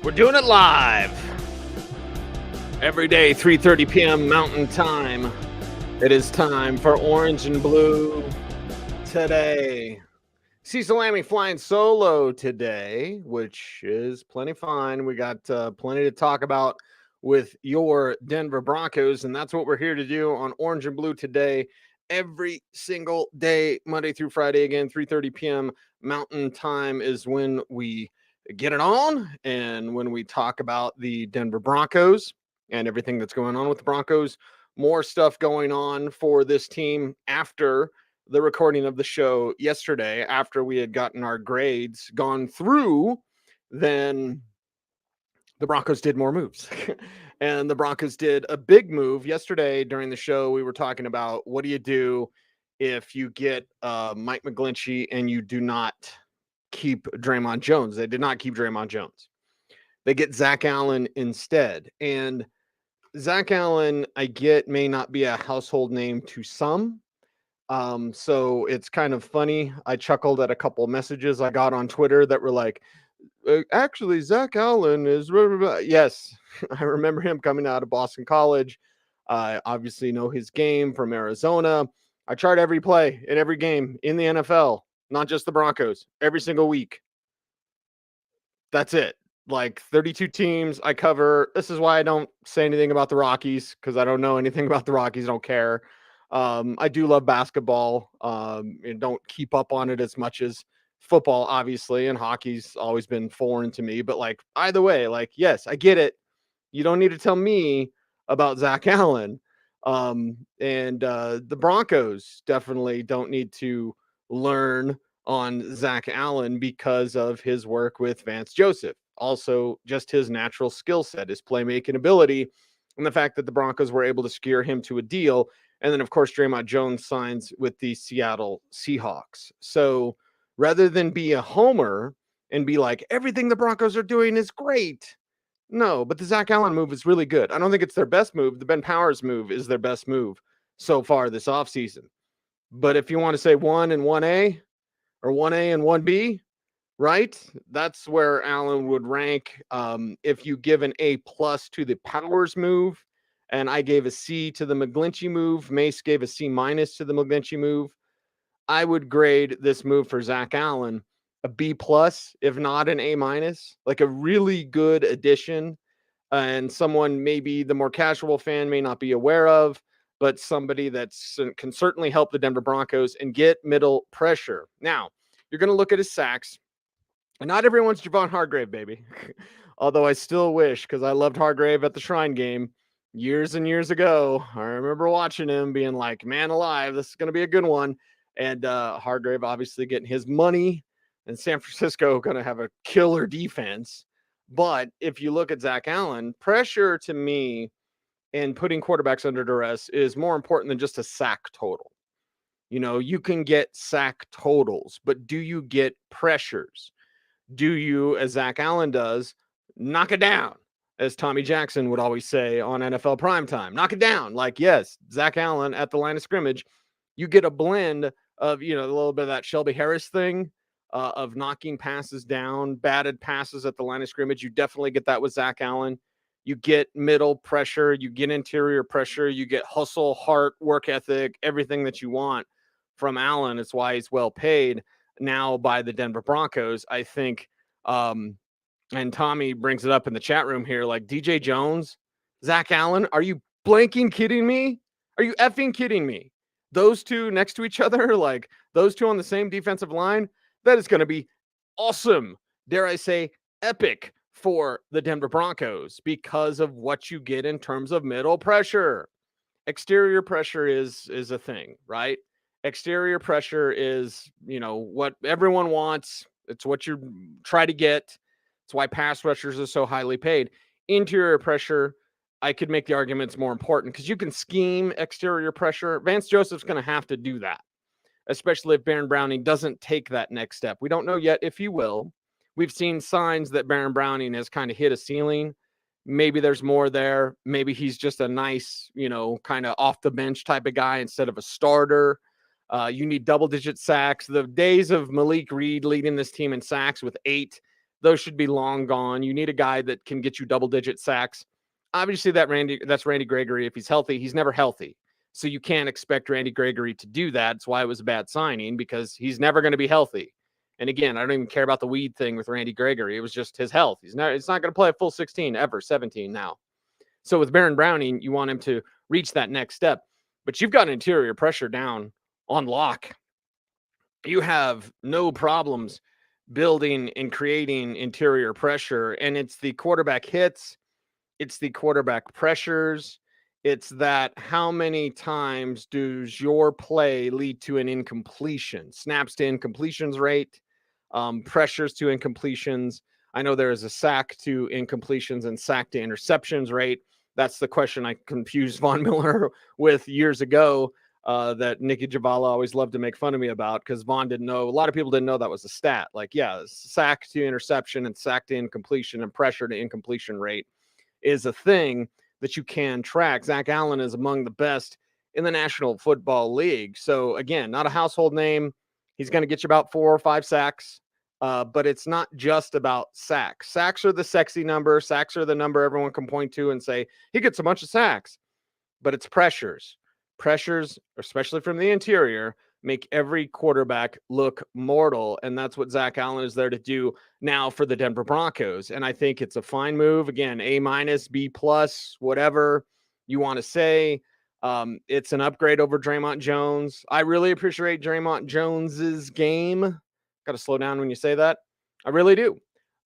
We're doing it live. Every day, 3:30 p.m. Mountain Time. It is time for Orange and Blue today. Cecil Lammey flying solo today, which is plenty fine. We got plenty to talk about with your Denver Broncos, and that's what we're here to do on Orange and Blue today. Every single day, Monday through Friday, again, 3:30 p.m. Mountain Time is when we get it on, and when we talk about the Denver Broncos and everything that's going on with the Broncos. More stuff going on for this team after the recording of the show yesterday, after we had gotten our grades gone through. Then the Broncos did more moves. And the Broncos did a big move yesterday. During the show, we were talking about what do you do if you get Mike McGlinchey and you do not keep Dre'Mont Jones. They did not keep Dre'Mont Jones. They get Zach Allen instead. And Zach Allen, I get, may not be a household name to some. So it's kind of funny. I chuckled at a couple of messages I got on Twitter that were like, actually, Zach Allen is... Yes, I remember him coming out of Boston College. I obviously know his game from Arizona. I chart every play in every game in the NFL, not just the Broncos, every single week. That's it. Like 32 teams I cover. This is why I don't say anything about the Rockies, because I don't know anything about the Rockies. I don't care. I do love basketball and don't keep up on it as much as football, obviously, and hockey's always been foreign to me. But like either way, like, yes, I get it. You don't need to tell me about Zach Allen. And the Broncos definitely don't need to learn on Zach Allen because of his work with Vance Joseph. Also, just his natural skill set, his playmaking ability, and the fact that the Broncos were able to secure him to a deal. And then, of course, Dre'Mont Jones signs with the Seattle Seahawks. So rather than be a homer and be like, everything the Broncos are doing is great. No, but the Zach Allen move is really good. I don't think it's their best move. The Ben Powers move is their best move so far this offseason. But if you want to say 1 and 1A or 1A and 1B, right? That's where Allen would rank. If you give an A+ to the Powers move, and I gave a C to the McGlinchey move, Mace gave a C- to the McGlinchey move, I would grade this move for Zach Allen a B+, if not an A-, like a really good addition, and someone maybe the more casual fan may not be aware of, but somebody that can certainly help the Denver Broncos and get middle pressure. Now, you're going to look at his sacks, and not everyone's Javon Hargrave, baby. Although I still wish, because I loved Hargrave at the Shrine game years and years ago. I remember watching him being like, man alive, this is going to be a good one. And Hargrave obviously getting his money, and San Francisco going to have a killer defense. But if you look at Zach Allen, pressure to me and putting quarterbacks under duress is more important than just a sack total. You know, you can get sack totals, but do you get pressures? Do you, as Zach Allen does, knock it down? As Tommy Jackson would always say on NFL primetime, knock it down. Like, yes, Zach Allen at the line of scrimmage, you get a blend of, you know, a little bit of that Shelby Harris thing of knocking passes down, batted passes at the line of scrimmage. You definitely get that with Zach Allen. You get middle pressure, you get interior pressure, you get hustle, heart, work ethic, everything that you want from Allen. It's why he's well paid now by the Denver Broncos. I think, and Tommy brings it up in the chat room here, like DJ Jones, Zach Allen, are you blanking kidding me? Are you effing kidding me? Those two next to each other, like those two on the same defensive line, that is going to be awesome. Dare I say, epic for the Denver Broncos because of what you get in terms of middle pressure. Exterior pressure is a thing, right? Exterior pressure is, you know, what everyone wants. It's what you try to get. It's why pass rushers are so highly paid. Interior pressure, I could make the argument it's more important because you can scheme exterior pressure. Vance Joseph's going to have to do that, especially if Baron Browning doesn't take that next step. We don't know yet if he will. We've seen signs that Baron Browning has kind of hit a ceiling. Maybe there's more there. Maybe he's just a nice, you know, kind of off the bench type of guy instead of a starter. You need double-digit sacks. The days of Malik Reed leading this team in sacks with 8 those should be long gone. You need a guy that can get you double-digit sacks. Obviously, that's Randy Gregory. If he's healthy, he's never healthy. So you can't expect Randy Gregory to do that. That's why it was a bad signing, because he's never going to be healthy. And again, I don't even care about the weed thing with Randy Gregory. It was just his health. It's not going to play a full 16 ever, 17 now. So with Baron Browning, you want him to reach that next step. But you've got interior pressure down on lock. You have no problems building and creating interior pressure. And it's the quarterback hits. It's the quarterback pressures. It's that how many times does your play lead to an incompletion? Snaps to incompletions rate, pressures to incompletions. I know there is a sack to incompletions and sack to interceptions rate. That's the question I confused Von Miller with years ago, that Nicky Javala always loved to make fun of me about, because Von didn't know. A lot of people didn't know that was a stat. Like, yeah, sack to interception and sack to incompletion and pressure to incompletion rate is a thing that you can track. Zach Allen is among the best in the National Football League. So again, not a household name. He's going to get you about 4 or 5 sacks, but it's not just about sacks. Sacks are the sexy number. Sacks are the number everyone can point to and say, he gets a bunch of sacks. But it's pressures. Pressures, especially from the interior, make every quarterback look mortal. And that's what Zach Allen is there to do now for the Denver Broncos. And I think it's a fine move. Again, A-, B+, whatever you want to say. It's an upgrade over Dre'Mont Jones. I really appreciate Dre'Mont Jones's game. Got to slow down when you say that. I really do.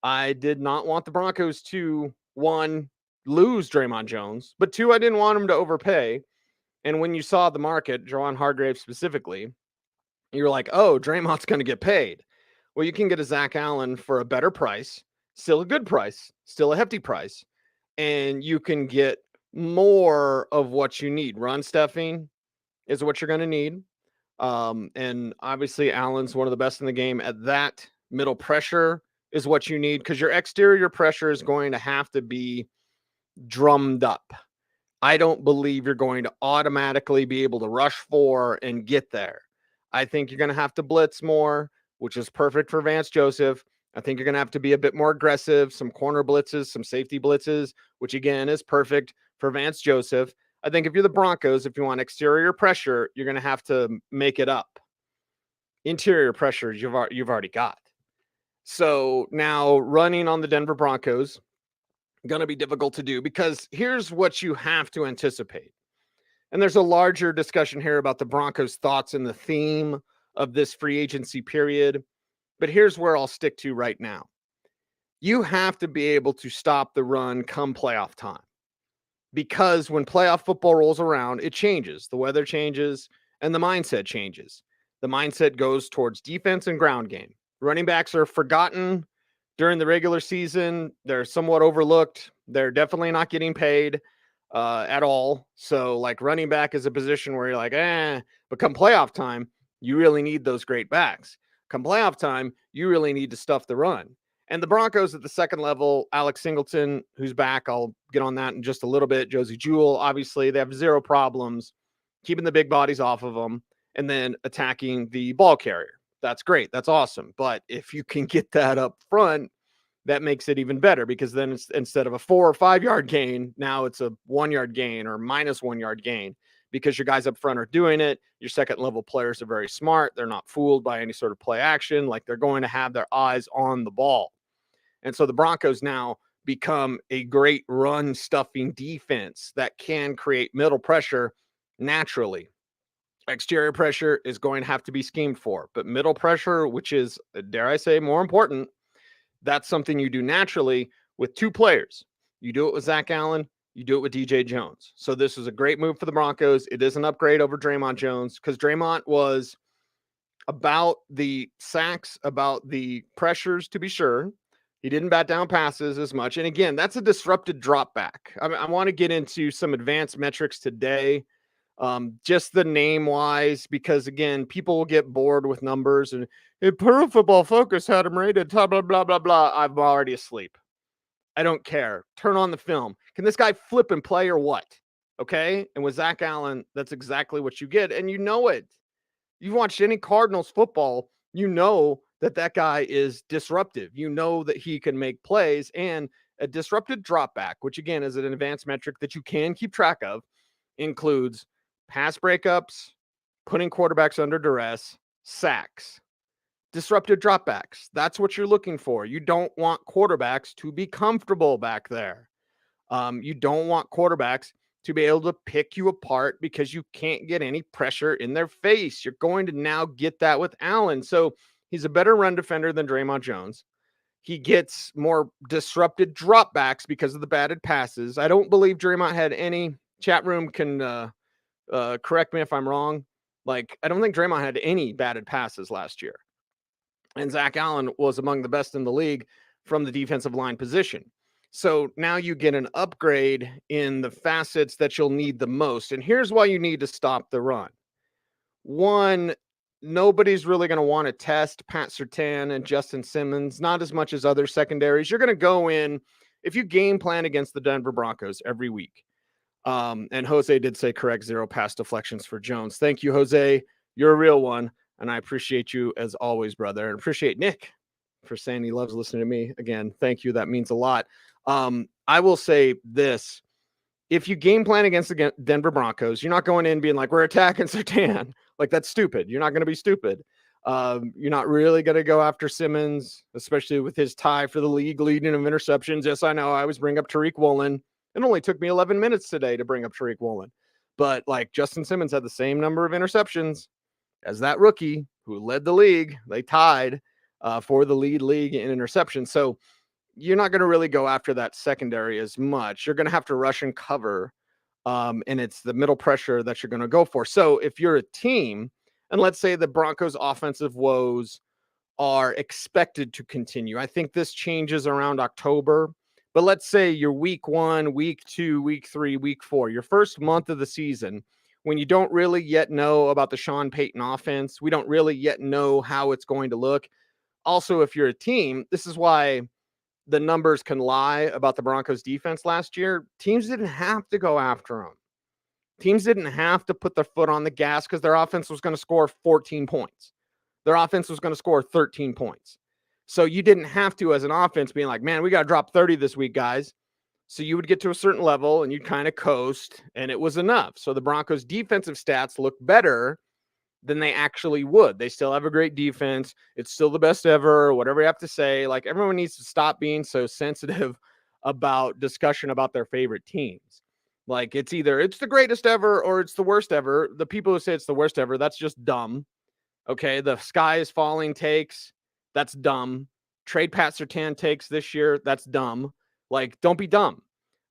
I did not want the Broncos to, 1, lose Dre'Mont Jones, but 2, I didn't want him to overpay. And when you saw the market, Juwan Hargrave specifically, you're like, oh, Dre'Mont's going to get paid. Well, you can get a Zach Allen for a better price, still a good price, still a hefty price, and you can get more of what you need. Run stuffing is what you're going to need. And obviously, Allen's one of the best in the game at that. Middle pressure is what you need, because your exterior pressure is going to have to be drummed up. I don't believe you're going to automatically be able to rush 4 and get there. I think you're going to have to blitz more, which is perfect for Vance Joseph. I think you're going to have to be a bit more aggressive, some corner blitzes, some safety blitzes, which again is perfect for Vance Joseph. I think if you're the Broncos, if you want exterior pressure, you're going to have to make it up. Interior pressure, you've already got. So now running on the Denver Broncos, going to be difficult to do, because here's what you have to anticipate. And there's a larger discussion here about the Broncos' thoughts and the theme of this free agency period. But here's where I'll stick to right now. You have to be able to stop the run come playoff time, because when playoff football rolls around, it changes. The weather changes and the mindset changes. The mindset goes towards defense and ground game. Running backs are forgotten during the regular season. They're somewhat overlooked. They're definitely not getting paid at all. So like running back is a position where you're like, but come playoff time, you really need those great backs. Come playoff time, you really need to stuff the run. And the Broncos at the second level, Alex Singleton, who's back, I'll get on that in just a little bit. Josie Jewell, obviously, they have zero problems keeping the big bodies off of them and then attacking the ball carrier. That's great. That's awesome. But if you can get that up front, that makes it even better, because then it's, instead of a 4 or 5 yard gain, now it's a 1 yard gain or minus 1 yard gain, because your guys up front are doing it. Your second level players are very smart. They're not fooled by any sort of play action. Like, they're going to have their eyes on the ball. And so the Broncos now become a great run stuffing defense that can create middle pressure naturally. Exterior pressure is going to have to be schemed for, but middle pressure, which is, dare I say, more important, that's something you do naturally with 2 players. You do it with Zach Allen, you do it with DJ Jones. So this is a great move for the Broncos. It is an upgrade over Dre'Mont Jones, because Dre'Mont was about the sacks, about the pressures, to be sure. He didn't bat down passes as much. And again, that's a disrupted drop back. I want to get into some advanced metrics today, just the name wise, because again, people will get bored with numbers and Pro Football Focus had him rated, blah, blah, blah, blah, blah. I'm already asleep. I don't care. Turn on the film. Can this guy flip and play or what? Okay. And with Zach Allen, that's exactly what you get. And you know it. You've watched any Cardinals football, you know that guy is disruptive. You know that he can make plays, and a disrupted drop back, which again is an advanced metric that you can keep track of, includes pass breakups, putting quarterbacks under duress, sacks, disrupted dropbacks. That's what you're looking for. You don't want quarterbacks to be comfortable back there. You don't want quarterbacks to be able to pick you apart because you can't get any pressure in their face. You're going to now get that with Allen. So he's a better run defender than Dre'Mont Jones. He gets more disrupted dropbacks because of the batted passes. I don't believe Dre'Mont had any. Chat room can correct me if I'm wrong. Like, I don't think Dre'Mont had any batted passes last year. And Zach Allen was among the best in the league from the defensive line position. So now you get an upgrade in the facets that you'll need the most. And here's why you need to stop the run. One, nobody's really going to want to test Pat Surtain and Justin Simmons, not as much as other secondaries. You're going to go in, if you game plan against the Denver Broncos every week. And Jose did say correct, 0 pass deflections for Jones. Thank you, Jose. You're a real one. And I appreciate you as always, brother. And appreciate Nick for saying he loves listening to me. Again, thank you. That means a lot. I will say this. If you game plan against the Denver Broncos, you're not going in being like, we're attacking Surtain. Like, that's stupid. You're not going to be stupid. You're not really going to go after Simmons, especially with his tie for the league leading of interceptions. Yes, I know. I always bring up Tariq Woolen. It only took me 11 minutes today to bring up Tariq Woolen. But, like, Justin Simmons had the same number of interceptions as that rookie who led the league. They tied for the league in interceptions. So you're not going to really go after that secondary as much. You're going to have to rush and cover. And it's the middle pressure that you're going to go for. So if you're a team, and let's say the Broncos' offensive woes are expected to continue. I think this changes around October. But let's say you're week 1, week 2, week 3, week 4, your first month of the season, when you don't really yet know about the Sean Payton offense. We don't really yet know how it's going to look. Also, if you're a team, this is why the numbers can lie about the Broncos defense last year. Teams didn't have to go after them. Teams didn't have to put their foot on the gas because their offense was going to score 14 points. Their offense was going to score 13 points. So you didn't have to, as an offense, being like, man, we got to drop 30 this week, guys. So you would get to a certain level and you'd kind of coast, and it was enough. So the Broncos' defensive stats look better than they actually would. They still have a great defense. It's still the best ever, whatever you have to say. Like, everyone needs to stop being so sensitive about discussion about their favorite teams. Like, it's either it's the greatest ever or it's the worst ever. The people who say it's the worst ever, that's just dumb. Okay, the sky is falling takes, that's dumb. Trade Pat Surtain takes this year, that's dumb. Like, don't be dumb.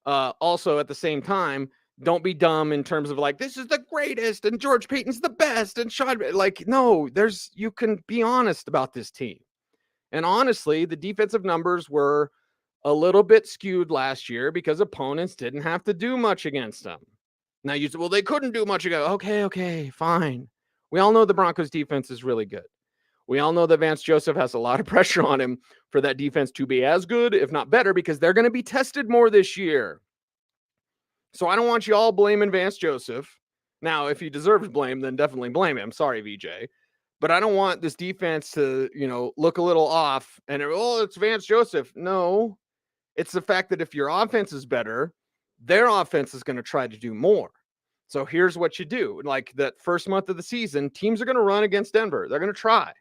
Also, at the same time, don't be dumb in terms of like, this is the greatest and George Payton's the best and Sean, like, no, you can be honest about this team. And honestly, the defensive numbers were a little bit skewed last year because opponents didn't have to do much against them. Now you say, well, they couldn't do much ago. Okay, fine. We all know the Broncos defense is really good. We all know that Vance Joseph has a lot of pressure on him for that defense to be as good, if not better, because they're going to be tested more this year. So I don't want you all blaming Vance Joseph. Now, if he deserves blame, then definitely blame him. Sorry, VJ. But I don't want this defense to, look a little off and, it's Vance Joseph. No, it's the fact that if your offense is better, their offense is going to try to do more. So here's what you do. Like, that first month of the season, teams are going to run against Denver. They're going to try.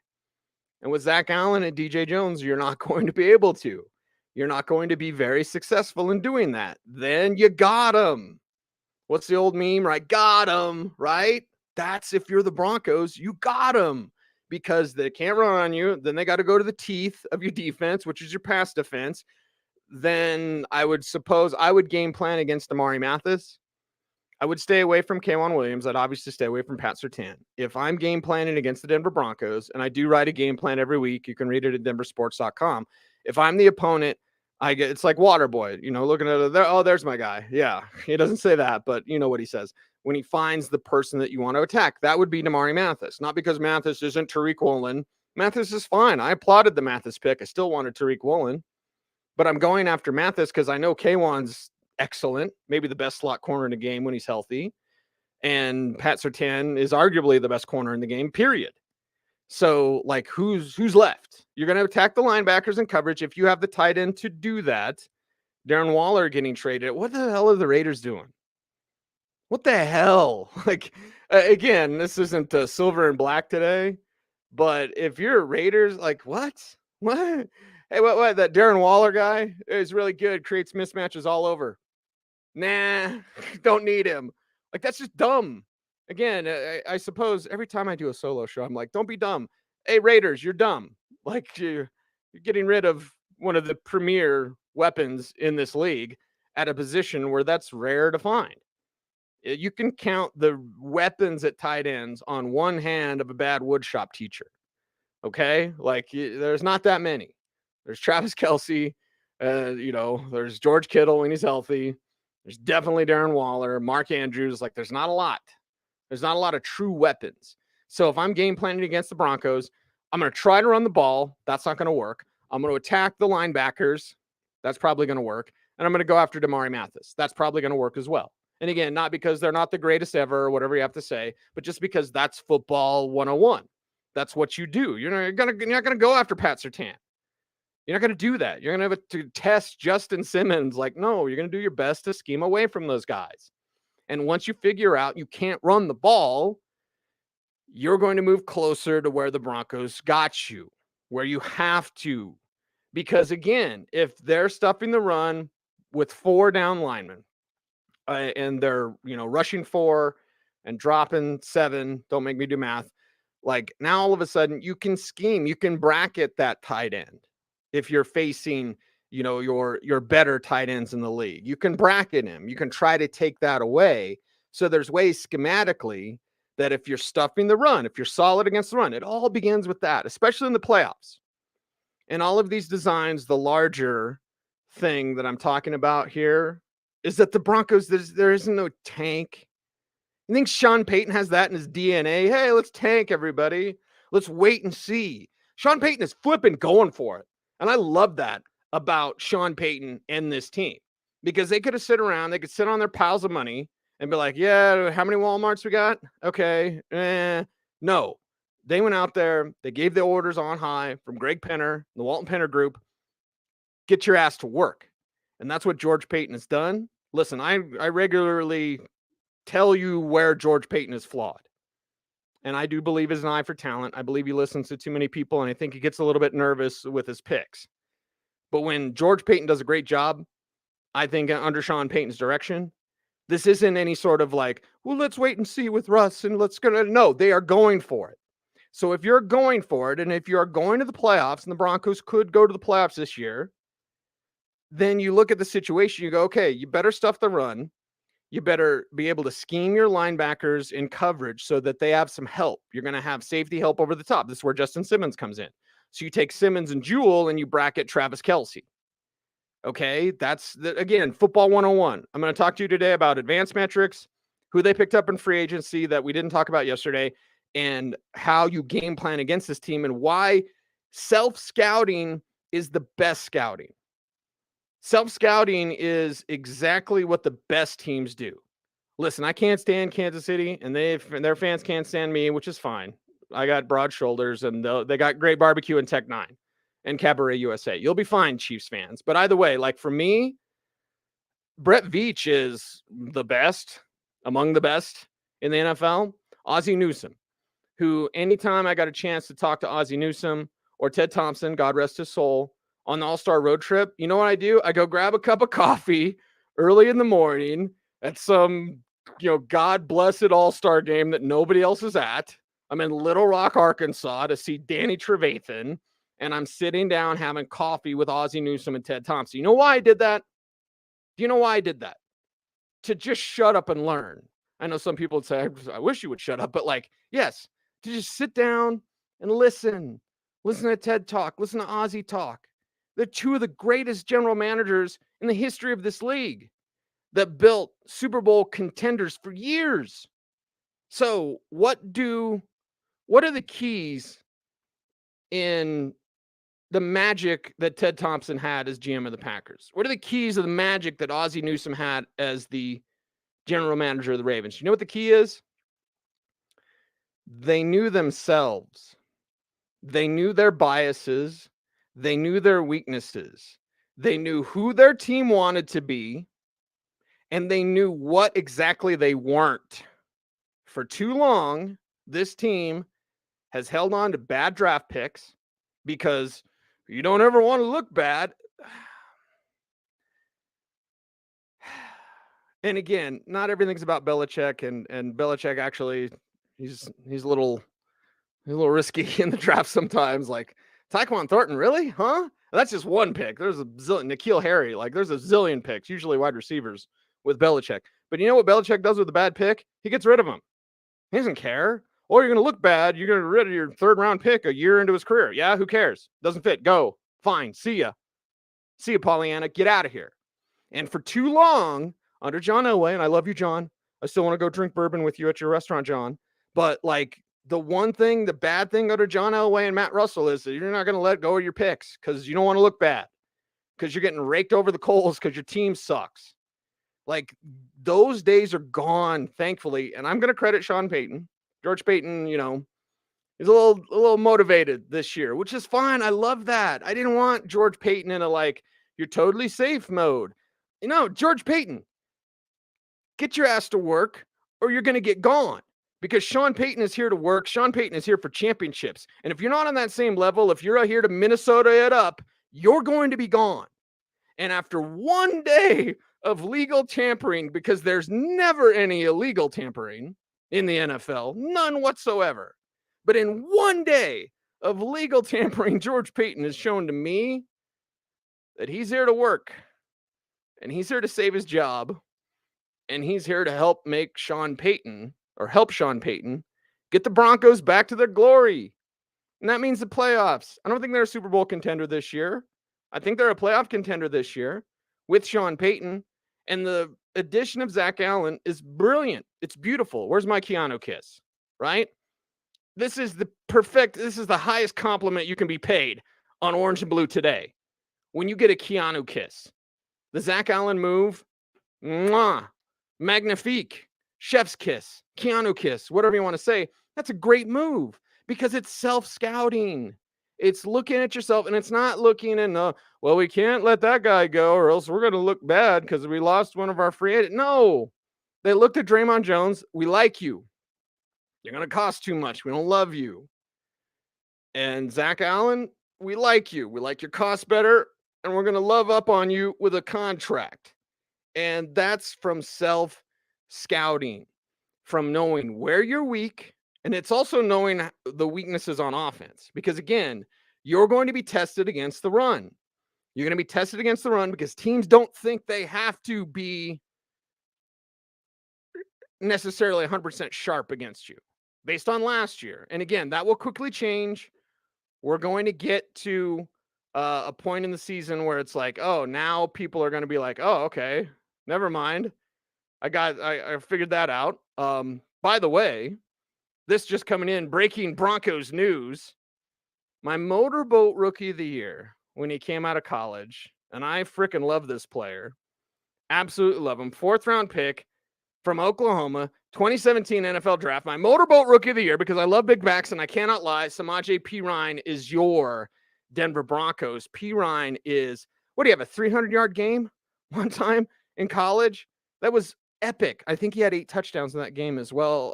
And with Zach Allen and DJ Jones, you're not going to be able to. You're not going to be very successful in doing that. Then you got them. What's the old meme, right? Got them, right? That's if you're the Broncos, you got them because they can't run on you. Then they got to go to the teeth of your defense, which is your pass defense. Then I would game plan against Amari Mathis. I would stay away from K'Wan Williams. I'd obviously stay away from Pat Surtain. If I'm game planning against the Denver Broncos, and I do write a game plan every week, you can read it at denversports.com. If I'm the opponent, it's like Waterboy, looking at it there. Oh, there's my guy. Yeah, he doesn't say that, but you know what he says. When he finds the person that you want to attack, that would be Amari Mathis. Not because Mathis isn't Tariq Woolen. Mathis is fine. I applauded the Mathis pick. I still wanted Tariq Woolen. But I'm going after Mathis because I know K'Wan's excellent, maybe the best slot corner in the game when he's healthy. And Pat Surtain is arguably the best corner in the game, period. So, like, who's left? You're going to attack the linebackers in coverage. If you have the tight end to do that, Darren Waller getting traded. What the hell are the Raiders doing? What the hell? Like, again, this isn't silver and black today, but if you're Raiders, like, what? What? Hey, what? That Darren Waller guy is really good, creates mismatches all over. Nah, don't need him. Like, that's just dumb. Again, I suppose every time I do a solo show, I'm like, don't be dumb. Hey, Raiders, you're dumb. Like, you're getting rid of one of the premier weapons in this league at a position where that's rare to find. You can count the weapons at tight ends on one hand of a bad woodshop teacher. Okay? Like, there's not that many. There's Travis Kelce. There's George Kittle when he's healthy. There's definitely Darren Waller, Mark Andrews. Like, there's not a lot. There's not a lot of true weapons. So if I'm game planning against the Broncos, I'm going to try to run the ball. That's not going to work. I'm going to attack the linebackers. That's probably going to work. And I'm going to go after Damari Mathis. That's probably going to work as well. And again, not because they're not the greatest ever or whatever you have to say, but just because that's football 101. That's what you do. You're not going to go after Pat Surtain. You're not going to do that. You're going to have to test Justin Simmons. Like, no, you're going to do your best to scheme away from those guys. And once you figure out you can't run the ball, you're going to move closer to where the Broncos got you, where you have to. Because again, if they're stuffing the run with 4 down linemen and they're, rushing 4 and dropping 7, don't make me do math. Like, now all of a sudden you can scheme, you can bracket that tight end. If you're facing, your better tight ends in the league, you can bracket him. You can try to take that away. So there's ways schematically that if you're stuffing the run, if you're solid against the run, it all begins with that, especially in the playoffs. And all of these designs, the larger thing that I'm talking about here is that the Broncos, there isn't no tank. You think Sean Payton has that in his DNA? Hey, let's tank, everybody. Let's wait and see. Sean Payton is flipping going for it. And I love that about Sean Payton and this team, because they could have sit around, they could sit on their piles of money and be like, yeah, how many Walmarts we got? Okay. No, they went out there. They gave the orders on high from Greg Penner, the Walton Penner Group. Get your ass to work. And that's what George Payton has done. Listen, I regularly tell you where George Payton is flawed. And I do believe he's an eye for talent. I believe he listens to too many people, and I think he gets a little bit nervous with his picks. But when George Payton does a great job, I think under Sean Payton's direction, this isn't any sort of like, well, let's wait and see with Russ and no, they are going for it. So if you're going for it, and if you're going to the playoffs, and the Broncos could go to the playoffs this year, then you look at the situation, you go, okay, you better stuff the run. You better be able to scheme your linebackers in coverage so that they have some help. You're going to have safety help over the top. This is where Justin Simmons comes in. So you take Simmons and Jewell and you bracket Travis Kelce. Okay, that's, again, football 101. I'm going to talk to you today about advanced metrics, who they picked up in free agency that we didn't talk about yesterday, and how you game plan against this team, and why self-scouting is the best scouting. Self-scouting is exactly what the best teams do. Listen, I can't stand Kansas City, and their fans can't stand me, which is fine. I got broad shoulders, and they got great barbecue in Tech 9 and Cabaret USA. You'll be fine, Chiefs fans. But either way, like, for me, Brett Veach is the best, among the best in the NFL. Ozzie Newsome, who anytime I got a chance to talk to Ozzie Newsome or Ted Thompson, God rest his soul, on the All-Star road trip, you know what I do? I go grab a cup of coffee early in the morning at some, God blessed All-Star game that nobody else is at. I'm in Little Rock, Arkansas to see Danny Trevathan, and I'm sitting down having coffee with Ozzie Newsome and Ted Thompson. You know why I did that? Do you know why I did that? To just shut up and learn. I know some people would say, I wish you would shut up, but yes, to just sit down and listen to Ted talk, listen to Ozzie talk. They're two of the greatest general managers in the history of this league that built Super Bowl contenders for years. So what are the keys in the magic that Ted Thompson had as GM of the Packers? What are the keys of the magic that Ozzie Newsome had as the general manager of the Ravens? You know what the key is? They knew themselves. They knew their biases. They knew their weaknesses. They knew who their team wanted to be, and they knew what exactly they weren't. For too long, this team has held on to bad draft picks because you don't ever want to look bad. And again, not everything's about Belichick, and Belichick actually he's a little risky in the draft sometimes. Like Tyquan Thornton, really? Huh? That's just one pick. There's a zillion. N'Keal Harry, like there's a zillion picks, usually wide receivers with Belichick. But you know what Belichick does with a bad pick? He gets rid of them. He doesn't care. Or you're going to look bad. You're going to get rid of your third round pick a year into his career. Yeah, who cares? Doesn't fit. Go. Fine. See ya. See ya, Pollyanna. Get out of here. And for too long, under John Elway, and I love you, John. I still want to go drink bourbon with you at your restaurant, John. But like the one thing, the bad thing under John Elway and Matt Russell is that you're not going to let go of your picks because you don't want to look bad because you're getting raked over the coals because your team sucks. Like those days are gone, thankfully. And I'm going to credit Sean Payton. George Payton, you know, he's a little motivated this year, which is fine. I love that. I didn't want George Payton in a like, you're totally safe mode. You know, George Payton, get your ass to work or you're going to get gone because Sean Payton is here to work. Sean Payton is here for championships. And if you're not on that same level, if you're out here to Minnesota it up, you're going to be gone. And after one day of legal tampering, because there's never any illegal tampering in the NFL, none whatsoever. But in one day of legal tampering, George Payton has shown to me that he's here to work and he's here to save his job and he's here to help Sean Payton get the Broncos back to their glory. And that means the playoffs. I don't think they're a Super Bowl contender this year. I think they're a playoff contender this year with Sean Payton. And the addition of Zach Allen is brilliant. It's beautiful. Where's my Keanu kiss? Right? This is the highest compliment you can be paid on Orange and Blue today. When you get a Keanu kiss. The Zach Allen move, mwah, magnifique, chef's kiss, Keanu kiss, whatever you want to say. That's a great move because it's self-scouting. It's looking at yourself, and it's not looking in well, we can't let that guy go or else we're going to look bad because we lost one of our free agents. No, they looked at Dre'Mont Jones. We like you. You're going to cost too much. We don't love you. And Zach Allen, we like you. We like your cost better, and we're going to love up on you with a contract. And that's from self-scouting, from knowing where you're weak. And it's also knowing the weaknesses on offense. Because, again, you're going to be tested against the run. You're going to be tested against the run because teams don't think they have to be necessarily 100% sharp against you based on last year. And, again, that will quickly change. We're going to get to a point in the season where it's like, oh, now people are going to be like, oh, okay, never mind. I figured that out. By the way, this just coming in, breaking Broncos news. My motorboat rookie of the year when he came out of college, and I freaking love this player. Absolutely love him. 4th round pick from Oklahoma, 2017 NFL draft. My motorboat rookie of the year because I love big backs, and I cannot lie. Samaje Perine is your Denver Broncos. Perine is, what do you have, a 300-yard game one time in college? That was epic. I think he had 8 touchdowns in that game as well.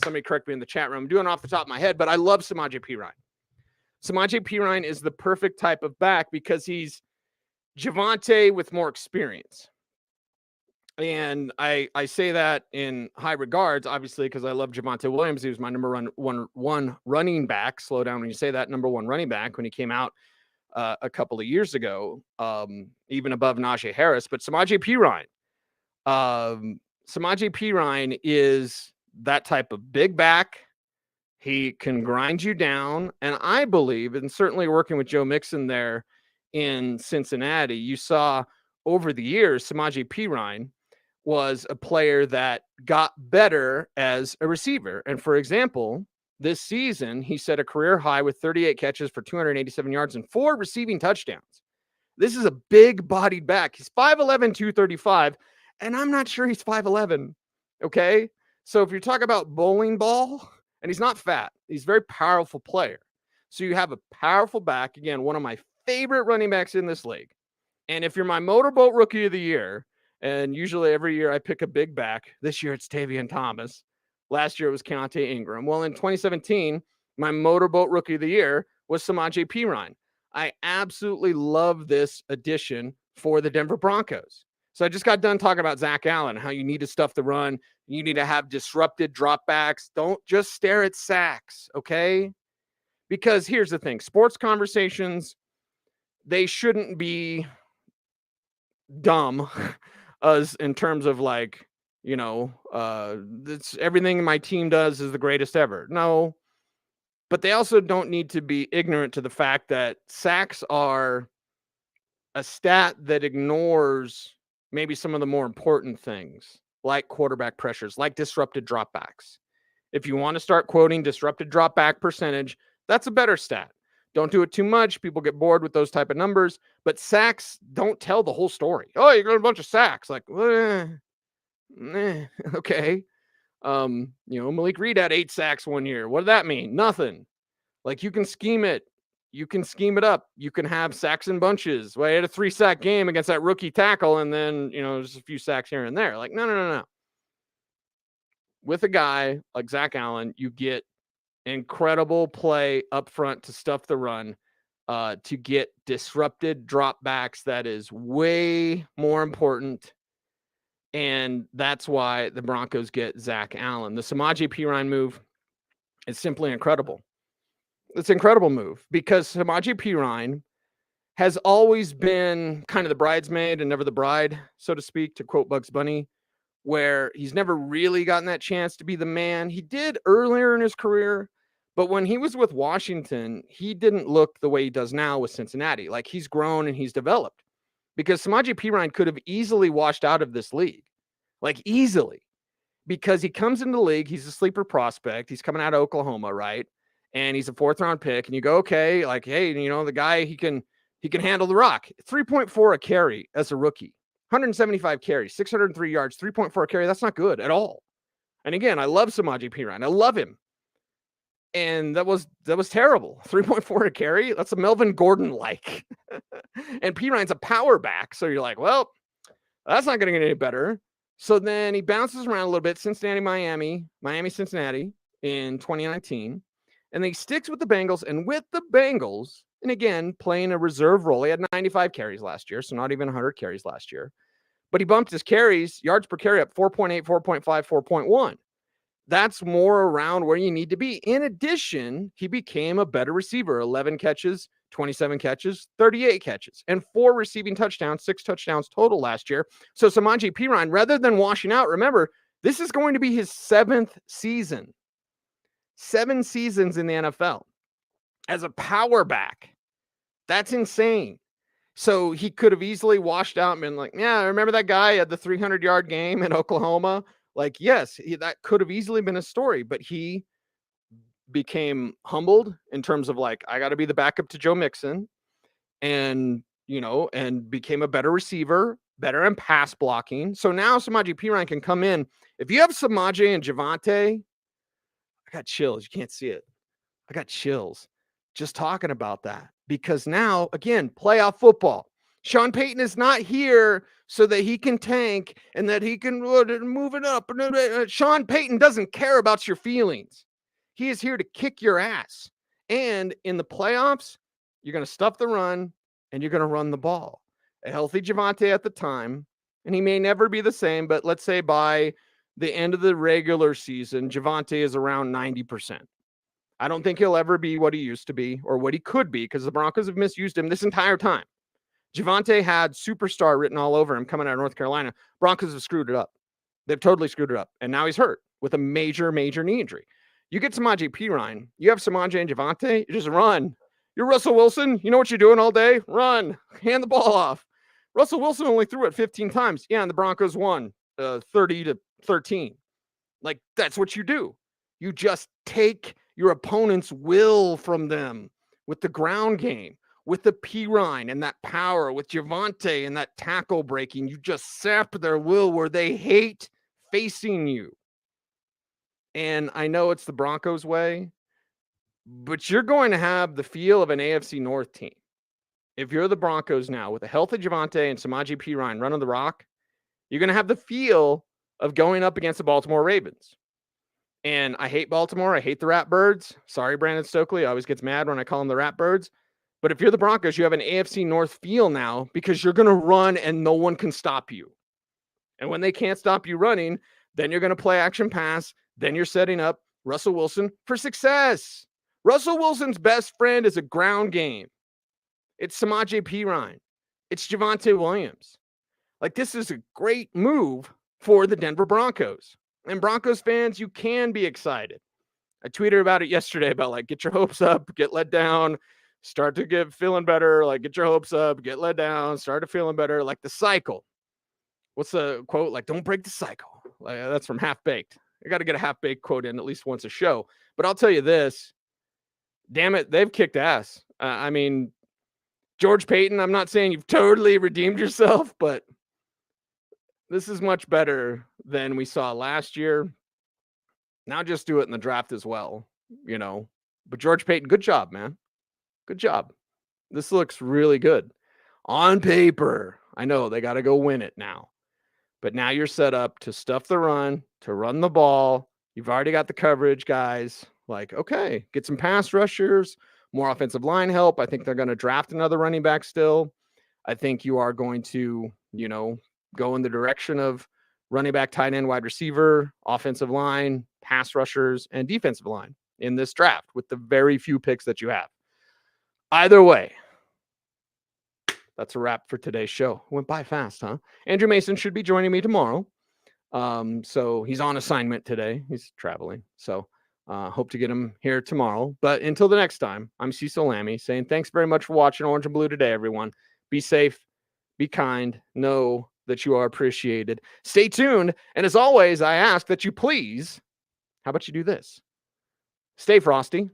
Somebody correct me in the chat room. I'm doing it off the top of my head, but I love Samaje Perine. Samaje Perine is the perfect type of back because he's Javonte with more experience. And I say that in high regards, obviously, because I love Javonte Williams. He was my number one running back. Slow down when you say that, number 1 running back when he came out a couple of years ago, even above Najee Harris. But Samaje Perine is that type of big back. He can grind you down. And I believe, and certainly working with Joe Mixon there in Cincinnati, you saw over the years, Samaje Perine was a player that got better as a receiver. And for example, this season, he set a career high with 38 catches for 287 yards and 4 receiving touchdowns. This is a big-bodied back. He's 5'11", 235, and I'm not sure he's 5'11", okay? So if you're talking about bowling ball, and he's not fat, he's a very powerful player. So you have a powerful back. Again, one of my favorite running backs in this league. And if you're my motorboat rookie of the year, and usually every year I pick a big back, this year it's Tavion Thomas. Last year it was Keontae Ingram. Well, in 2017, my motorboat rookie of the year was Samaje Perine. I absolutely love this addition for the Denver Broncos. So I just got done talking about Zach Allen, how you need to stuff the run. You need to have disrupted dropbacks. Don't just stare at sacks, okay? Because here's the thing, sports conversations, they shouldn't be dumb as in terms of like, it's everything my team does is the greatest ever. No, but they also don't need to be ignorant to the fact that sacks are a stat that ignores maybe some of the more important things, like quarterback pressures, like disrupted dropbacks. If you want to start quoting disrupted dropback percentage, that's a better stat. Don't do it too much. People get bored with those type of numbers, but sacks don't tell the whole story. Oh, you got a bunch of sacks. Like, okay. Malik Reed had 8 sacks one year. What did that mean? Nothing. Like, you can scheme it. You can scheme it up. You can have sacks in bunches. Well, I had a 3-sack game against that rookie tackle, and then, just a few sacks here and there. Like, no. With a guy like Zach Allen, you get incredible play up front to stuff the run, to get disrupted dropbacks. That is way more important. And that's why the Broncos get Zach Allen. The Samaje Perine move is simply incredible. It's an incredible move because Samaje Perine has always been kind of the bridesmaid and never the bride, so to speak, to quote Bugs Bunny, where he's never really gotten that chance to be the man. He did earlier in his career, but when he was with Washington, he didn't look the way he does now with Cincinnati. Like, he's grown and he's developed, because Samaje Perine could have easily washed out of this league, like easily, because he comes into the league. He's a sleeper prospect. He's coming out of Oklahoma, right? And he's a 4th-round pick. And you go, okay, like, hey, the guy, he can handle the rock. 3.4 a carry as a rookie. 175 carries, 603 yards, 3.4 a carry. That's not good at all. And again, I love Samaje Perine. I love him. And that was terrible. 3.4 a carry. That's a Melvin Gordon-like. And Perine's a power back. So you're like, well, that's not going to get any better. So then he bounces around a little bit. Cincinnati, Miami, Cincinnati in 2019. And then he sticks with the Bengals. And with the Bengals, and again, playing a reserve role, he had 95 carries last year, so not even 100 carries last year. But he bumped his carries, yards per carry up 4.8, 4.5, 4.1. That's more around where you need to be. In addition, he became a better receiver. 11 catches, 27 catches, 38 catches, and 4 receiving touchdowns, 6 touchdowns total last year. So Samaje Perine, rather than washing out, remember, this is going to be his 7th season. 7 seasons in the NFL as a power back. That's insane. So he could have easily washed out and been like, yeah, remember that guy at the 300-yard game in Oklahoma? Like, yes, that could have easily been a story, but he became humbled in terms of like, I got to be the backup to Joe Mixon, and, and became a better receiver, better in pass blocking. So now Samaje Perine can come in. If you have Samaje and Javonte, I got chills. You can't see it. I got chills just talking about that, because now, again, playoff football. Sean Payton is not here so that he can tank and that he can move it up. Sean Payton doesn't care about your feelings. He is here to kick your ass. And in the playoffs, you're going to stuff the run and you're going to run the ball. A healthy Javonte at the time, and he may never be the same, but let's say by the end of the regular season, Javonte is around 90%. I don't think he'll ever be what he used to be or what he could be, because the Broncos have misused him this entire time. Javonte had superstar written all over him coming out of North Carolina. Broncos have screwed it up. They've totally screwed it up. And now he's hurt with a major, major knee injury. You get Samaje Perine, you have Samaje and Javonte, you just run. You're Russell Wilson. You know what you're doing all day? Run. Hand the ball off. Russell Wilson only threw it 15 times. Yeah, and the Broncos won 30-13. Like, that's what you do. You just take your opponent's will from them with the ground game, with the Perine and that power, with Javonte and that tackle breaking. You just sap their will where they hate facing you. And I know it's the Broncos way, but you're going to have the feel of an AFC North team. If you're the Broncos now with a healthy Javonte and Samaje Perine running the rock, you're going to have the feel of going up against the Baltimore Ravens. And I hate Baltimore. I hate the Ratbirds. Sorry, Brandon Stokely. Always gets mad when I call them the Ratbirds. But if you're the Broncos, you have an AFC North feel now because you're going to run and no one can stop you. And when they can't stop you running, then you're going to play action pass. Then you're setting up Russell Wilson for success. Russell Wilson's best friend is a ground game. It's Samaje Perine. It's Javonte Williams. Like, this is a great move for the Denver Broncos. And Broncos fans, you can be excited. I tweeted about it yesterday about, like, get your hopes up, get let down, start to get feeling better, like, get your hopes up, get let down, start to feeling better, like the cycle. What's the quote? Like, don't break the cycle. Like, that's from Half Baked. I got to get a Half Baked quote in at least once a show. But I'll tell you this, damn it, they've kicked ass. I mean, George Payton, I'm not saying you've totally redeemed yourself, but this is much better than we saw last year. Now just do it in the draft as well, you know. But George Payton, good job, man. Good job. This looks really good. On paper, I know they got to go win it now. But now you're set up to stuff the run, to run the ball. You've already got the coverage, guys. Like, okay, get some pass rushers, more offensive line help. I think they're going to draft another running back still. I think you are going to, you know, go in the direction of running back, tight end, wide receiver, offensive line, pass rushers, and defensive line in this draft with the very few picks that you have. Either way, that's a wrap for today's show. Went by fast, huh? Andrew Mason should be joining me tomorrow. So he's on assignment today. He's traveling. So hope to get him here tomorrow. But until the next time, I'm Cecil Lammey saying thanks very much for watching Orange and Blue today, everyone. Be safe, be kind, know that you are appreciated. Stay tuned. And as always, I ask that you please, how about you do this? Stay frosty.